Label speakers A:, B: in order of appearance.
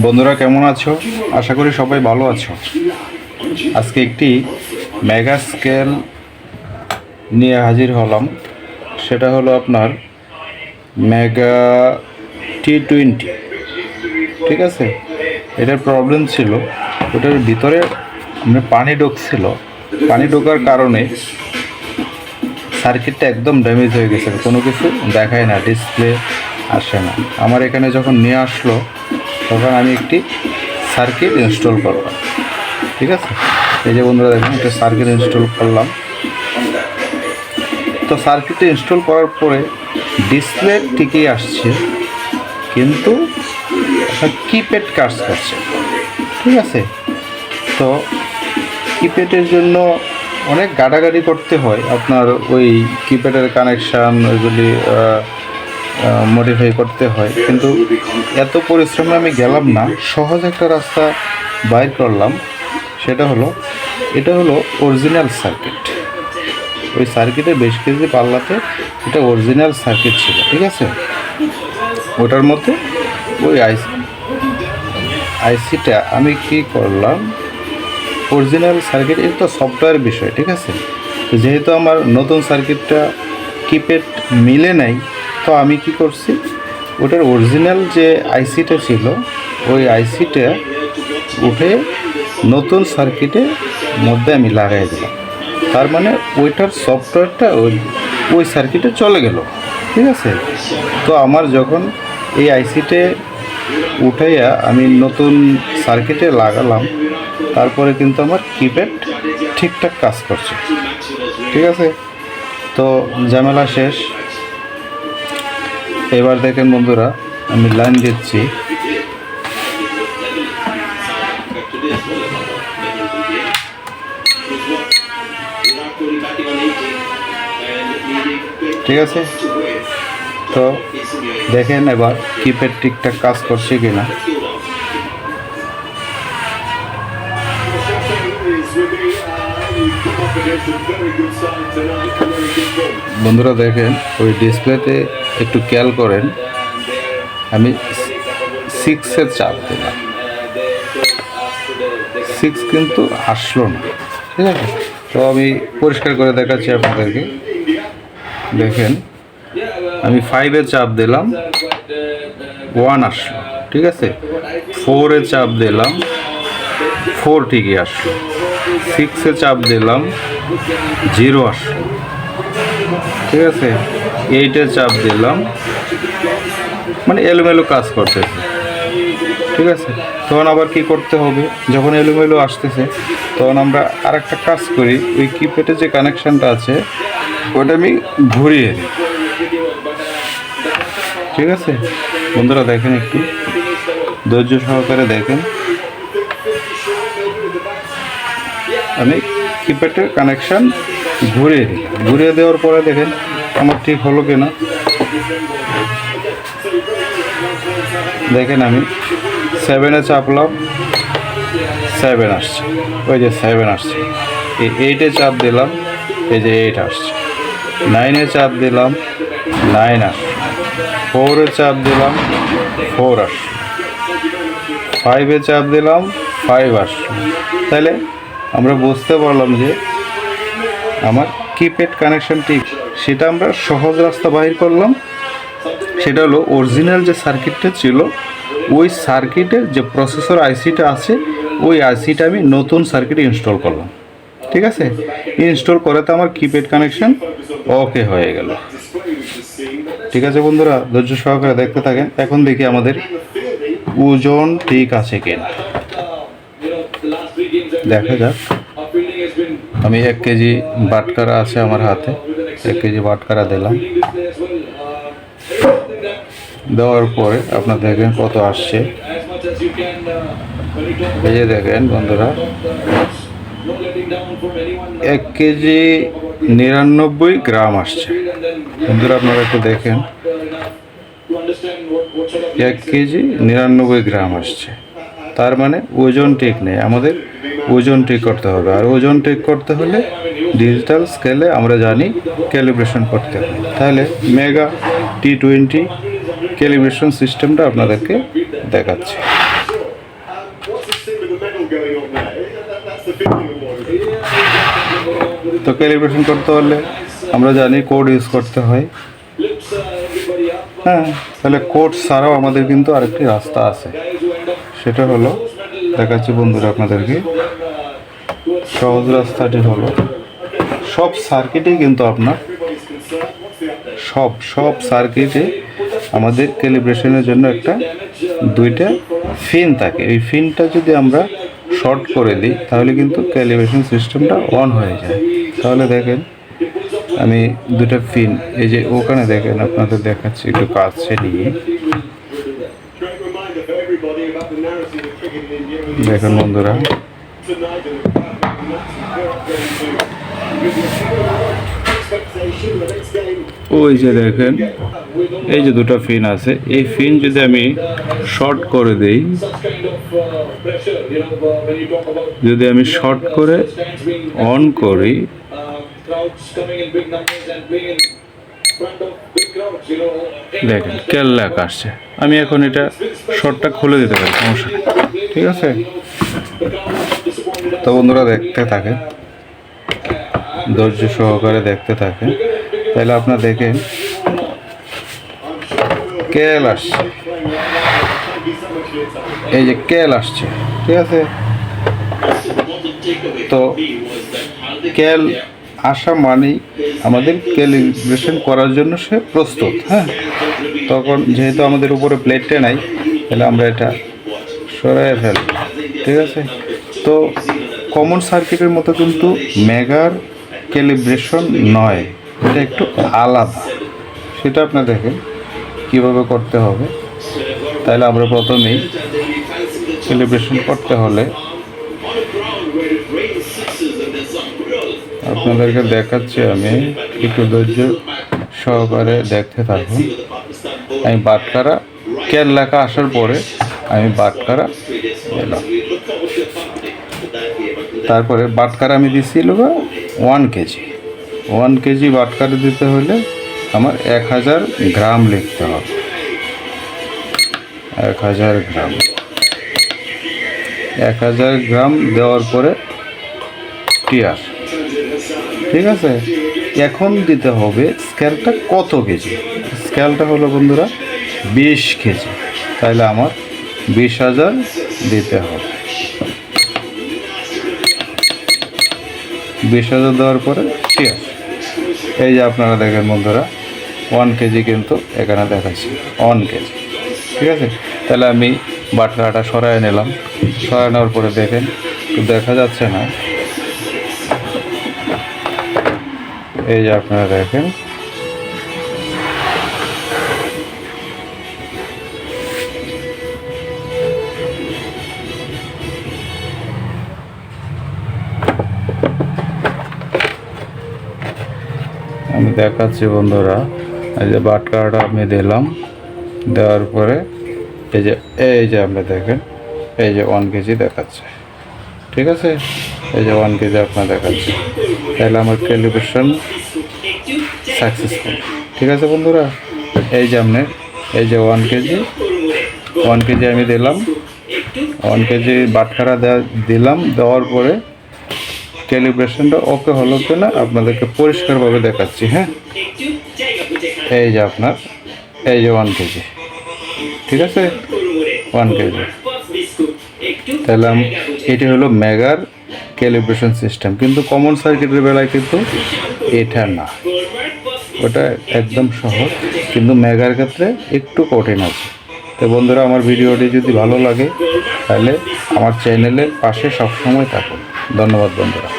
A: বন্ধুরা কেমন আছো? আশা করি সবাই ভালো আছো। আজকে একটি মেগা স্কেল নিয়ে হাজির হলাম। সেটা হলো আপনার মেগা T-20। ঠিক আছে, এটার প্রবলেম ছিল ওটার ভিতরে পানি ঢুকছিল। পানি ঢোকার কারণে সার্কিটটা একদম ড্যামেজ হয়ে গেছে, কোনো কিছু দেখায় না, ডিসপ্লে আসে না। আমার এখানে যখন নিয়ে আসলো তখন আমি একটি সার্কিট ইনস্টল করলাম। ঠিক আছে, এই যে বন্ধুরা দেখুন, একটা সার্কিট ইনস্টল করলাম। তো সার্কিটটা ইনস্টল করার পরে ডিসপ্লে ঠিকই আসছে, কিন্তু কিপ্যাড কাজ করছে। ঠিক আছে, তো কিপ্যাডের জন্য অনেক গাড়াগাড়ি করতে হয়। আপনার ওই কিপ্যাডের কানেকশান ওইগুলি মডিফাই করতে হয়, কিন্তু এত পরিশ্রমে আমি গেলাম না। সহজ একটা রাস্তা বাইর করলাম। সেটা হলো, এটা হলো অরিজিনাল সার্কিট। ওই সার্কিটের বেশ কেজি পাল্লাতে এটা অরিজিনাল সার্কিট ছিল। ঠিক আছে, ওটার মধ্যে ওই আইসিটা আমি কি করলাম, অরিজিনাল সার্কিট, এটা তো সফটওয়্যার বিষয়। ঠিক আছে, তো যেহেতু আমার নতুন সার্কিটটা কিপ্যাড মিলে নাই, তো আমি কি করছি, ওটার অরিজিনাল যে আইসিটা ছিল ওই আইসিটা উঠে নতুন সার্কিটের মধ্যে আমি লাগাই দিলাম। তার মানে ওইটার সফটওয়্যারটা ওই সার্কিটে চলে গেল। ঠিক আছে, তো আমার যখন এই আইসিটে উঠাইয়া আমি নতুন সার্কিটে লাগালাম, তারপরে কিন্তু আমার কিপ্যাড ঠিকঠাক কাজ করছে। ঠিক আছে, তো ঝামেলা শেষ। এবার দেখেন বন্ধুরা, আমি লাইন দিচ্ছি। ঠিক আছে, তো দেখেন এবার কিপ্যাড ঠিকঠাক কাজ করছে কিনা। বন্ধুরা দেখেন, ওই ডিসপ্লেতে একটু খেয়াল করেন, আমি 6-এর চাপ দিলাম, 6 কিন্তু আসলো না। ঠিক আছে, তো আমি পরিষ্কার করে দেখাচ্ছি আপনাদেরকে। দেখেন, আমি 5-এর চাপ দিলাম, 1 আসলো। ঠিক আছে, 4-এর চাপ দিলাম, 4 ঠিকই আসলো। 6-এ চাপ দিলাম, 0 আসলো। ঠিক আছে, 8-এ চাপ দিলাম, মানে এলোমেলো কাজ করতেছে। ঠিক আছে, তখন আবার কি করতে হবে, যখন এলোমেলো আসতেছে তখন আমরা আরেকটা কাজ করি, ওই কিপ্যাডে যে কানেকশানটা আছে ওটা আমি ঘুরিয়ে দিই। ঠিক আছে বন্ধুরা, দেখেন, একটু ধৈর্য সহকারে দেখেন। আমি কিপ্যাডের কানেকশান ঘুরিয়ে দিই। ঘুরিয়ে দেওয়ার পরে দেখেন আমার ঠিক হলো কিনা। দেখেন, আমি 7-এ চাপলাম, 7 আসছে, ওই যে 7 আসছে। এই 8-এ চাপ দিলাম, এই যে 8 আসছে। 9-এ চাপ দিলাম, 9 আসছে। 4-এ চাপ দিলাম, 4 আসছে। 5-এ চাপ দিলাম, 5 আসছে। তাহলে আমরা বুঝতে পারলাম যে আমার কিপ্যাড কানেকশান ঠিক। সেটা আমরা সহজ রাস্তা বাহির করলাম। সেটা হলো অরিজিনাল যে সার্কিটটা ছিল ওই সার্কিটের যে প্রসেসর আইসিটা আছে ওই আইসিটা আমি নতুন সার্কিটে ইনস্টল করলাম। ঠিক আছে, ইনস্টল করে তো আমার কিপ্যাড কানেকশান ওকে হয়ে গেল। ঠিক আছে বন্ধুরা, ধৈর্য সহকারে দেখতে থাকেন। এখন দেখি আমাদের ওজন ঠিক আছে কিনা, দেখা যাক। আমি 1 কেজি বাটকারা আছে আমার হাতে, 1 কেজি বাটকারা দিলাম। দেওয়ার পরে আপনার দেখেন কত আসছে। এই যে দেখেন বন্ধুরা, 1 কেজি 99 গ্রাম আসছে। বন্ধুরা আপনারা একটু দেখেন, 1 কেজি 99 গ্রাম আসছে। তার মানে ওজন ঠিক নেই। আমাদের ওজন ঠিক করতে হবে, আর ওজন ঠিক করতে হলে ডিজিটাল স্কেলে আমরা জানি ক্যালিব্রেশন করতে হবে। তাহলে মেগা T-20 ক্যালিব্রেশন সিস্টেমটা আপনাদেরকে দেখাচ্ছি। তো ক্যালিব্রেশন করতে হলে আমরা জানি কোড ইউজ করতে হয়। হ্যাঁ, তাহলে কোড ছাড়াও আমাদের কিন্তু আরেকটি রাস্তা আছে, সেটা হলো দেখাচ্ছি বন্ধুরা আপনাদেরকে। সহজ রাস্তাটি হলো সব সার্কিটেই কিন্তু আপনার সব সার্কিটে আমাদের ক্যালিব্রেশনের জন্য একটা দুইটা ফিন থাকে। এই ফিনটা যদি আমরা শর্ট করে দিই তাহলে কিন্তু ক্যালিব্রেশন সিস্টেমটা অন হয়ে যায়। তাহলে দেখেন আমি দুটো ফিন এই যে ওখানে দেখেন আপনাদের দেখাচ্ছি একটু কাছে নিয়ে দেখেন বন্ধুরা, ওই যে দেখেন এই যে দুটো ফিন আছে, এই ফিন যদি আমি শর্ট করে দেই, যদি আমি শর্ট করে অন করি, দেখেন কেল লেখা আসছে। আমি এখন এটা শর্টটা খুলে দিতে পারি, সমস্যা নেই, ঠিক আছে। তো বন্ধুরা দেখতে থাকেন, ধৈর্য সহকারে দেখতে থাকেন, তাহলে আপনার দেখেন কেল আসছে, এই যে কেল আসছে, ঠিক আছে। তো কেল আসা মানেই আমাদের ক্যালিব্রেশন করার জন্য সে প্রস্তুত। হ্যাঁ, তখন যেহেতু আমাদের উপরে প্লেটটা নাই, তাহলে আমরা এটা সরাই ফেলব, ঠিক আছে। তো কমন সার্কিটের মতো কিন্তু মেগার ক্যালিব্রেশন নয়, এটা একটু আলাদা, সেটা আপনার দেখেন কীভাবে করতে হবে। তাহলে আমরা প্রথমেই ক্যালিব্রেশন করতে হলে আপনাদেরকে দেখাচ্ছি, আমি একটু ধৈর্য সহকারে দেখতে থাকুন। আমি বাটকারা কেল লেখা আসার পরে আমি বাটকারা দিলাম, তারপরে বাটকারা আমি দিচ্ছিল 1 কেজি। 1 কেজি বাটকারা দিতে হলে আমার 1000 গ্রাম লিখতে হবে, 1000 গ্রাম। 1000 গ্রাম দেওয়ার পরে টিয়ার, ঠিক আছে। এখন দিতে হবে স্কেলটা কত কেজি। স্কেলটা হলো বন্ধুরা 20 কেজি, তাহলে আমার 20,000 দিতে হবে। 20,000 দেওয়ার পরে টিয়ার, এই যে আপনারা দেখেন বন্ধুরা 1 কেজি কিন্তু এখানে দেখাচ্ছি 1 কেজি, ঠিক আছে। তাহলে আমি বাটকারাটা সরাই নিলাম, সরাই নেওয়ার পরে দেখেন দেখা যাচ্ছে না, এই যে আপনারা দেখেন আমি দেখাচ্ছি বন্ধুরা, এই যে বাটকারাটা আমি দিলাম, দেওয়ার পরে এই যে আমরা দেখেন এই যে 1 কেজি দেখাচ্ছে, ঠিক আছে। এই যে 1 কেজি আপনার দেখাচ্ছে, তাহলে আমার ক্যালিব্রেশন সাকসেসফুল, ঠিক আছে বন্ধুরা। এই যে আপনার এই যে 1 কেজি আমি দিলাম, 1 কেজি বাটকারা দিলাম, দেওয়ার পরে ক্যালিব্রেশনটা ওকে হলো কিনা আপনাদেরকে পরিষ্কারভাবে দেখাচ্ছি। হ্যাঁ, এই যে আপনার এই যে 1 কেজি, ঠিক আছে, 1 কেজি। তাহলে এটি হলো মেগার ক্যালিব্রেশন সিস্টেম, কিন্তু কমন সার্কিটের বেলায় কিন্তু এটা না, ওটা একদম সহজ, কিন্তু মেগার ক্ষেত্রে একটু কঠিন আছে। তো বন্ধুরা, আমার ভিডিওটি যদি ভালো লাগে তাহলে আমার চ্যানেলের পাশে সবসময় থাকুন। ধন্যবাদ বন্ধুরা।